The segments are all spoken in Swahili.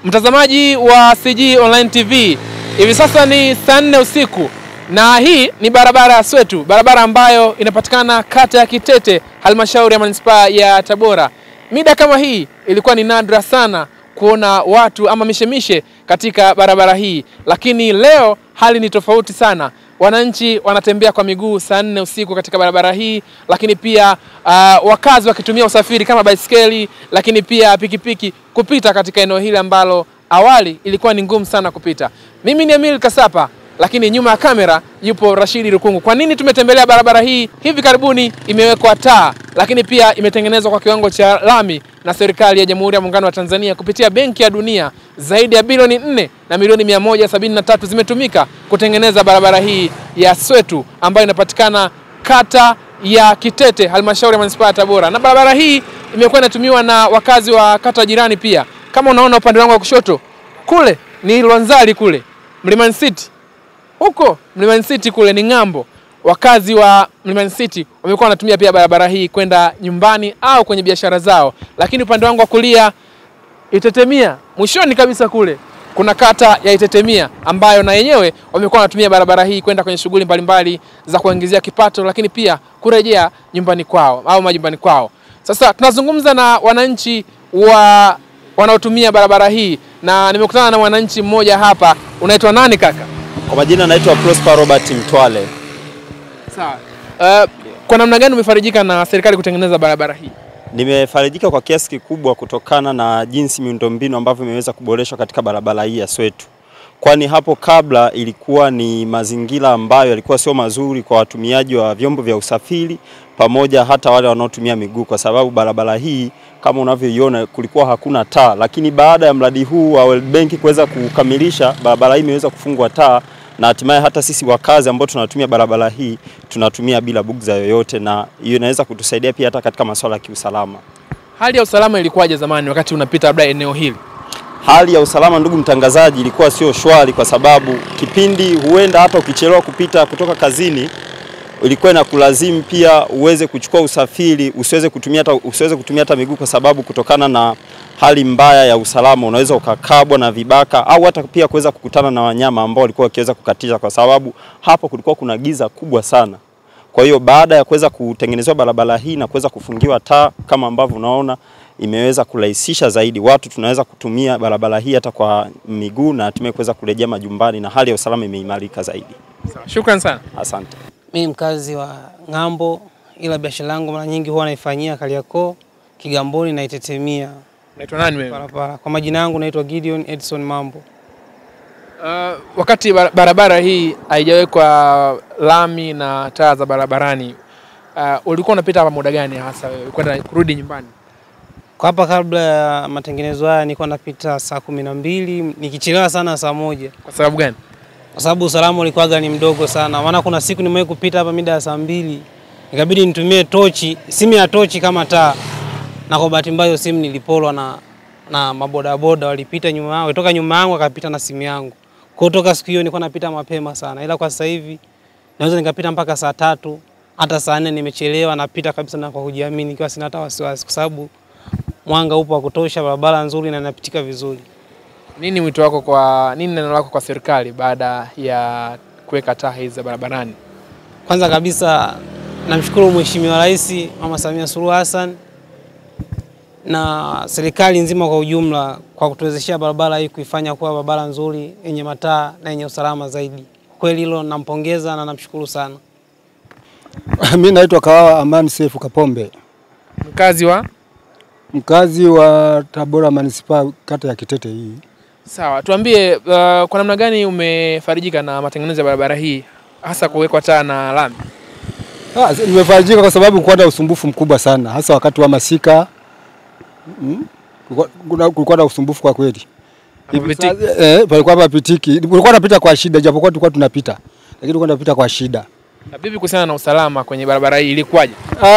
Mtazamaji wa CG Online TV, hivi sasa ni saa 4 usiku na hii ni barabara ya Swetu, barabara ambayo inapatikana kata ya Kitete, halmashauri ya manispaa ya Tabora. Mida kama hii ilikuwa ni nadra sana kuona watu ama mishemishe katika barabara hii, lakini leo hali ni tofauti sana. Wananchi wanatembea kwa miguu saa 4 usiku katika barabara hii, lakini pia wakazi wakitumia usafiri kama baisikeli, lakini pia pikipiki kupita katika eneo hili ambalo awali ilikuwa ni ngumu sana kupita. Mimi ni Emil Kasapa, lakini nyuma ya kamera yupo Rashidi Rukungu. Kwa nini tumetembelea barabara hii? Hivi karibuni imewekwa taa, lakini pia imetengenezwa kwa kiwango cha lami na serikali ya Jamhuri ya Muungano wa Tanzania kupitia Benki ya Dunia. Zaidi ya bilioni 4 na milioni 173 zimetumika kutengeneza barabara hii ya Swetu ambayo inapatikana kata ya Kitete, halmashauri ya manispaa ya Tabora. Na barabara hii imekuwa inatumiwa na wakazi wa kata jirani pia. Kama unaona upande wangu wa kushoto, kule ni Lwanzali, kule Mlimani City. Huko Mlimani City kule ni ng'ambo. Wakazi wa Mlimani City wamekuwa wanatumia pia barabara hii kwenda nyumbani au kwenye biashara zao. Lakini upande wangu wa kulia Itetemia, mwishoni kabisa kule kuna kata ya Itetemia ambayo na yenyewe wamekuwa wanatumia barabara hii kwenda kwenye shughuli mbalimbali za kuongezea kipato, lakini pia kurejea nyumbani kwao au majumbani kwao. Sasa tunazungumza na wananchi wanaotumia barabara hii na nimekutana na mwananchi mmoja hapa. Unaitwa nani kaka? Kwa majina naitwa Prosper Robert Mtwale. Sawa. Kwa namna gani umefarijika na serikali kutengeneza barabara hii? Nimefarijika kwa kiasi kikubwa kutokana na jinsi miundombinu ambavyo imeweza kuboreshwa katika barabara hii ya Swetu. Kwani hapo kabla ilikuwa ni mazingira ambayo yalikuwa sio mazuri kwa watumiaji wa vyombo vya usafiri pamoja hata wale wanaotumia miguu, kwa sababu barabara hii kama unavyoiona kulikuwa hakuna taa, lakini baada ya mradi huu wa World Bank kuweza kukamilisha, barabara hii imeweza kufungwa taa na hatimaye hata sisi wakazi ambao tunatumia barabara hii tunatumia bila bugza yoyote, na hiyo inaweza kutusaidia pia hata katika masuala ya kiusalama. Hali ya usalama ilikuwaje zamani wakati unapita labda eneo hili? Hali ya usalama, ndugu mtangazaji, ilikuwa sio shwari, kwa sababu kipindi huenda hata ukichelewa kupita kutoka kazini ilikuwa inakulazimu pia uweze kuchukua usafiri, usiweze kutumia hata miguu, kwa sababu kutokana na hali mbaya ya usalama unaweza ukakabwa na vibaka au hata pia kuweza kukutana na wanyama ambao walikuwa wakiweza kukatisha, kwa sababu hapo kulikuwa kuna giza kubwa sana. Kwa hiyo baada ya kuweza kutengenezwa barabara hii na kuweza kufungiwa taa kama ambavyo unaona, imeweza kurahisisha zaidi, watu tunaweza kutumia barabara hii hata kwa miguu na hatimaye kuweza kurejea majumbani na hali ya usalama imeimarika zaidi. Shukrani sana. Asante. Mimi mkazi wa ng'ambo, ila biashara yangu mara nyingi huwa naifanyia Kariakoo, Kigamboni na Itetemia. Unaitwa nani wewe? Barabara. Kwa majina yangu naitwa Gideon Edson Mambo. Wakati barabara hii haijawekwa lami na taa za barabarani, ulikuwa unapita hapa muda gani hasa wewe kwenda kurudi nyumbani? Kwa hapa kabla ya matengenezo haya nilikuwa napita saa 12, nikichelewa sana saa 1. Kwa sababu gani? Kwa sababu usalama ulikuwa ni mdogo sana. Maana kuna siku nimewahi kupita hapa mida ya saa 2, ikabidi nitumie simu ya tochi kama taa. Na kwa bahati mbaya simu nilipolwa na mabodaboda, walipita nyuma yangu, kutoka nyuma yangu akapita na simu yangu. Kutoka siku hiyo nilikuwa napita mapema sana. Ila kwa sasa hivi naweza nikapita mpaka saa 3, hata saa 4 nimechelewa, napita kabisa na kwa kujiamini kwa sina hata wasiwasi, kwa sababu mwanga upo wa kutosha, barabara nzuri na inapitika vizuri. Nini neno lako kwa serikali baada ya kuweka taa hizi za barabarani? Kwanza kabisa namshukuru Mheshimiwa Rais Mama Samia Suluhu Hassan na serikali nzima kwa ujumla kwa kutuwezeshea barabara hii kuifanya kuwa barabara nzuri yenye mataa na yenye usalama zaidi. Kweli hilo nampongeza na namshukuru sana. Mimi naitwa Kawawa Amani Sefu Kapombe. Mkazi wa Tabora manispaa, kata ya Kitete hii. Sawa, tuambie kwa namna gani umefarijika na matengenezo ya barabara hii hasa kuwekwa taa na lami? Nimefarijika kwa sababu kulikuwa na usumbufu mkubwa sana hasa wakati wa masika. Kulikuwa na usumbufu kwa kweli. Palikuwa hapitiki. Kulikuwa napita kwa shida, japokuwa tulikuwa tunapita, lakini tulikuwa tunapita kwa shida. Na vipi kuhusiana na usalama kwenye barabara hii, ilikuwaje?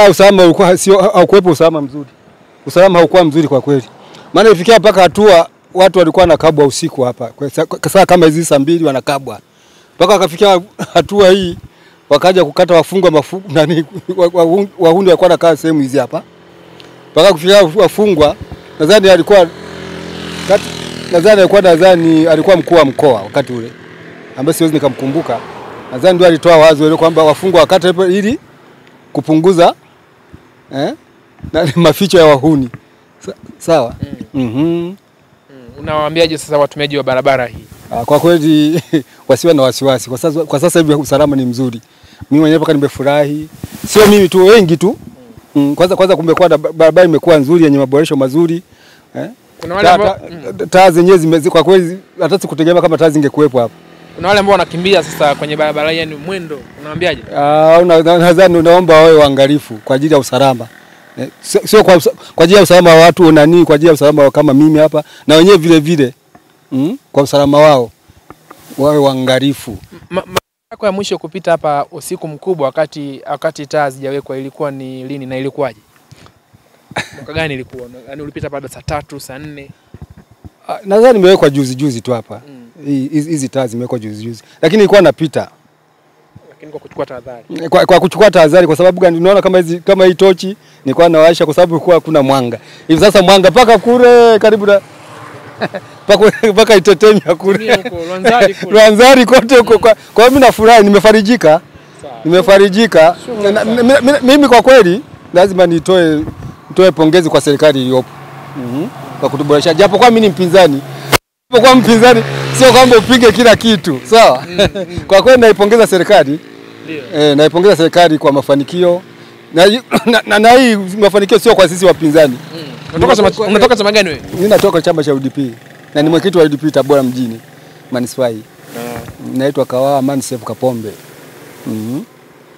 Usalama ulikuwa haukuwepo usalama mzuri. Usalama haukuwa mzuri kwa kweli. Maana ifikia mpaka hatua watu walikuwa wanakabwa usiku hapa. Kwa saa kama hizi saa 2 wanakabwa. Mpaka wakafikia hatua hii wakaja kukata wafungwa wahuni walikuwa wanakaa sehemu hizi hapa. Mpaka kufikia wafungwa nadhani alikuwa alikuwa mkuu wa mkoa wakati ule, ambaye siwezi nikamkumbuka. Nadhani ndio alitoa wazo ile kwamba wafungwa wakati ili kupunguza na maficho ya wahuni. Sawa? Unawaambiaje sasa watumiaji wa barabara hii? Kwa kweli wasiwe na wasiwasi. Kwa sasa hivi usalama ni mzuri. Mimi mwenyewe mpaka nimefurahi. Sio mimi tu, wengi tu. Kwanza kumekuwa barabara imekuwa nzuri yenye maboresho mazuri. Kuna wale ambao taa zenyewe kwa kweli hata sikutegemea kama taa zingekuwepo hapa. Kuna wale ambao wanakimbia sasa kwenye barabara yani mwendo, unawaambiaje? Nadhani naomba wawe waangalifu kwa ajili ya usalama. Sio kwa ajili ya usalama wa watu na nini, kwa ajili ya usalama kama mimi hapa na wenyewe vile vile. Kwa usalama wao wawe waangalifu. Yako ya mwisho kupita hapa usiku mkubwa wakati taa zijawekwa ilikuwa ni lini na ilikuwaje? Mwaka gani ilikuwa? Yaani ulipita baada saa 3, saa 4? Nadhani nimewekwa juzi tu hapa. Hizi taa zimewekwa juzi. Lakini nilikuwa napita. Lakini kwa kuchukua tahadhari. Kwa kuchukua tahadhari kwa sababu gani? Unaona kama hii tochi nilikuwa nawasha kwa sababu kulikuwa kuna mwanga. Hivi sasa mwanga paka kule karibu na paka Itetemia kule. Lwanzari kote huko. Kwa mimi nafurahi, nimefarijika. Nimefarijika. Mimi kwa kweli lazima nitoe pongezi kwa serikali iliyopo. Kwa kutuboresha. Japo kwa mimi ni mpinzani. Kwa mpinzani sio kwamba upige kila kitu, sawa? Kwa kweli naipongeza serikali. Ndio. Naipongeza serikali kwa mafanikio. Na hii mafanikio sio kwa sisi wapinzani. Unatoka chama gani wewe? Mimi natoka chama cha UDP. Na ni mwenyekiti wa UDP Tabora mjini. Manispaa. Naitwa Kawawa Amani Sefu Kapombe.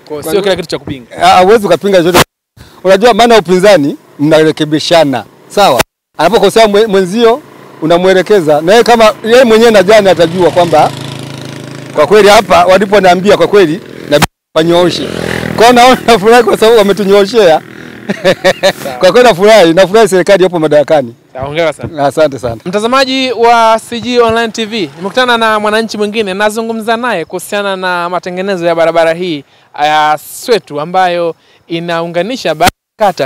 Kwa sio kila kitu cha kupinga. Hauwezi kupinga chochote. Unajua maana upinzani mnarekebishana. Sawa? Anapokosea mwenzio unamuelekeza. Na yeye kama yeye mwenyewe na jana atajua kwamba kwa kweli hapa waliponiambia kwa kweli na wanyooshe. Kwa hiyo naona furahi kwa sababu wametunyooshea. Kwa kweli nafurahi serikali hapo madarakani. Hongera sana. Asante sana. Mtazamaji wa CG Online TV, nimekutana na mwananchi mwingine, nazungumza naye kuhusiana na matengenezo ya barabara hii ya Swetu ambayo inaunganisha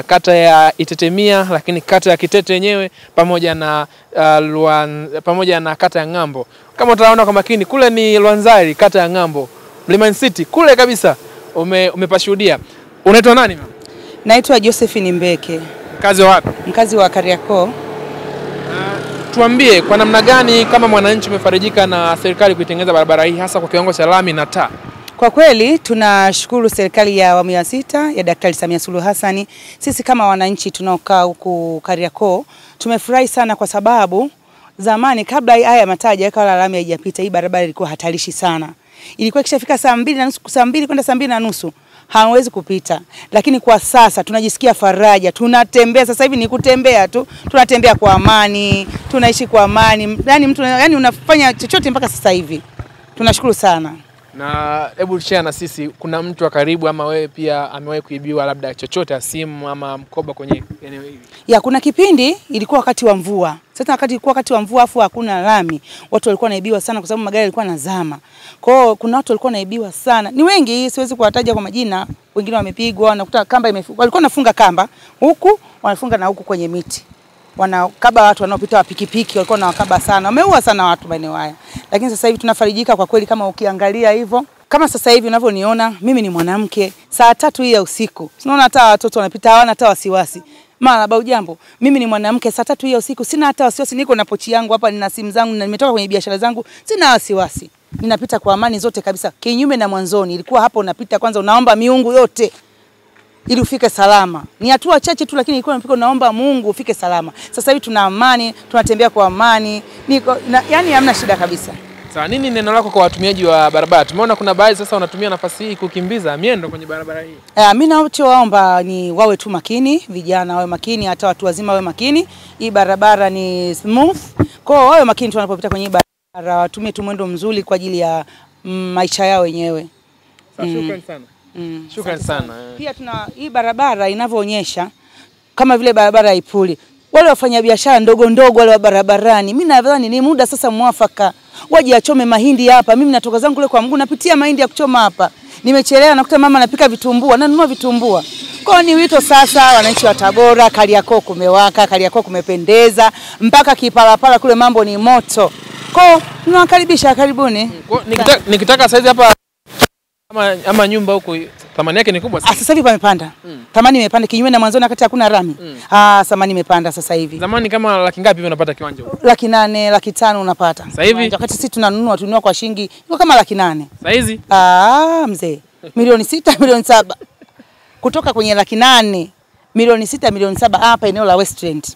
kata ya Itetemia, lakini kata ya Kitete yenyewe pamoja na kata ya Ng'ambo. Kama utaona kwa makini kule ni Lwanzari, kata ya Ng'ambo. Mlimani City kule kabisa umepashuhudia. Unaitwa nani mama? Naitwa Josephine Mbeke. Mkazi wa wapi? Mkazi wa Kariakoo. Tuambie kwa namna gani kama mwananchi umefarijika na serikali kuitengeneza barabara hii hasa kwa kiwango cha lami na taa? Kwa kweli tunashukuru serikali ya awamu ya 6 ya Daktari Samia Suluhu Hassan. Sisi kama wananchi tunaokaa huku Kariakoo tumefurahi sana kwa sababu zamani kabla haya mataa hajaweka wala lami haijapita, hii barabara ilikuwa hatarishi sana. Ilikuwa ikishafika saa 2 kwenda saa 2:30 hawezi kupita. Lakini kwa sasa tunajisikia faraja, tunatembea sasa hivi ni kutembea tu, tunatembea kwa amani, tunaishi kwa amani. Yaani unafanya chochote mpaka sasa hivi. Tunashukuru sana. Na hebu share na sisi, kuna mtu wa karibu ama wewe pia amewahi kuibiwa labda chochote, simu ama mkoba kwenye eneo hili? Ya, kuna kipindi ilikuwa wakati wa mvua. Sasa ilikuwa wakati wa mvua afu hakuna lami. Watu walikuwa naibiwa sana kwa sababu magari yalikuwa yanazama. Kwa hiyo kuna watu walikuwa naibiwa sana. Ni wengi, siwezi kuwataja kwa majina. Wengine wamepigwa, nakuta kamba imefungwa. Walikuwa wanafunga kamba huku, wanafunga na huku kwenye miti. Wanakaba watu wanaopita wa pikipiki, walikuwa na wakaba sana. Wameua sana watu maeneo haya. Lakini sasa hivi tunafarijika kwa kweli kama ukiangalia hivyo. Kama sasa hivi unavyoniona, mimi ni mwanamke. Saa 3 hii ya usiku. Unaona hata watoto wanapita hawana hata wasiwasi. Mara bau jambo, mimi ni mwanamke, saa 3 hii ya usiku sina hata wasiwasi, niko na pochi yangu hapa, nina simu zangu na nimetoka kwenye biashara zangu, sina wasiwasi. Ninapita kwa amani zote kabisa. Kinyume na mwanzoni, ilikuwa hapo unapita kwanza unaomba miungu yote ili ufike salama. Ni hatua chache tu lakini ilikuwa unapika unaomba Mungu ufike salama. Sasa hivi tuna amani, tunatembea kwa amani. Yaani hamna shida kabisa. Sawa, nini neno lako kwa watumiaji wa barabara? Tumeona kuna baadhi sasa wanatumia nafasi hii kukimbiza miendo kwenye barabara hii. Mimi nachowaomba ni wawe tu makini, vijana wawe makini, hata watu wazima wawe makini. Hii barabara ni smooth. Kwa hiyo wawe makini tu wanapopita kwenye hii barabara, watumie tu mwendo mzuri kwa ajili ya maisha yao wenyewe. Shukrani sana. Shukrani sana. Pia hii barabara inavyoonyesha kama vile barabara ya Ipuli. Wale wafanyabiashara ndogo ndogo wale wa barabarani, mimi nadhani ni muda sasa mwafaka waje achome mahindi hapa. Mimi natoka zangu kule kwa mguu napitia mahindi ya kuchoma hapa. nimechelewa, nakuta mama anapika vitumbua, ananunua vitumbua. Kwa ni wito sasa wananchi wa Tabora, Kariakoo kumewaka, Kariakoo kumependeza, mpaka Kipalapala kule mambo ni moto. Kwa tunawakaribisha, karibuni. Nikitaka saizi hapa ama nyumba huko thamani yake ni kubwa sana. Sasa hivi pamepanda. Thamani imepanda kinyume na mwanzo wakati hakuna rami. Thamani imepanda sasa hivi. Zamani kama laki ngapi hivi unapata kiwanja huko? 800,000, 500,000 unapata. Sasa hivi wakati sisi tunanunua kwa shilingi kama 800,000. Sasa hizi? Mzee. Milioni 6, milioni 7. Kutoka kwenye 800,000, milioni 6, milioni 7 hapa eneo la Westland.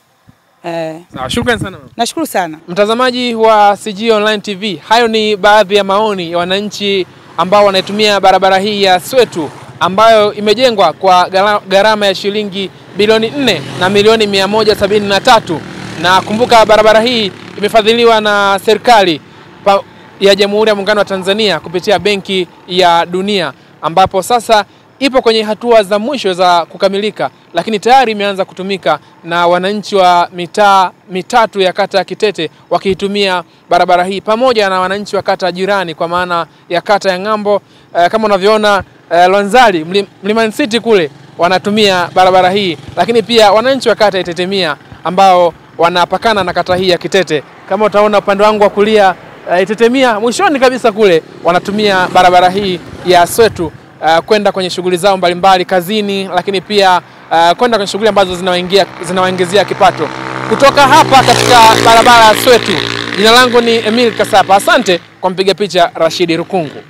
Sawa, shukrani sana. Nashukuru sana. Mtazamaji wa CG Online TV, hayo ni baadhi ya maoni ya wananchi ambao wanaitumia barabara hii ya Swetu ambayo imejengwa kwa gharama ya shilingi bilioni 4 na milioni 173. Na kumbuka barabara hii imefadhiliwa na serikali ya Jamhuri ya Muungano wa Tanzania kupitia Benki ya Dunia, ambapo sasa ipo kwenye hatua za mwisho za kukamilika, lakini tayari imeanza kutumika na wananchi wa mitaa mitatu ya kata ya Kitete wakiitumia barabara hii, pamoja na wananchi wa kata jirani kwa maana ya kata ya Ng'ambo. Kama unavyoona Lwanzali, Mlimani City kule wanatumia barabara hii, lakini pia wananchi wa kata ya Itetemia ambao wanapakana na kata hii ya Kitete. Kama utaona upande wangu wa kulia Itetemia mwishoni kabisa kule wanatumia barabara hii ya Swetu kwenda kwenye shughuli zao mbalimbali kazini, lakini pia kwenda kwenye shughuli ambazo zinawaingizia kipato. Kutoka hapa katika barabara ya Swetu, jina langu ni Emil Kasapa. Asante kwa mpiga picha Rashidi Rukungu.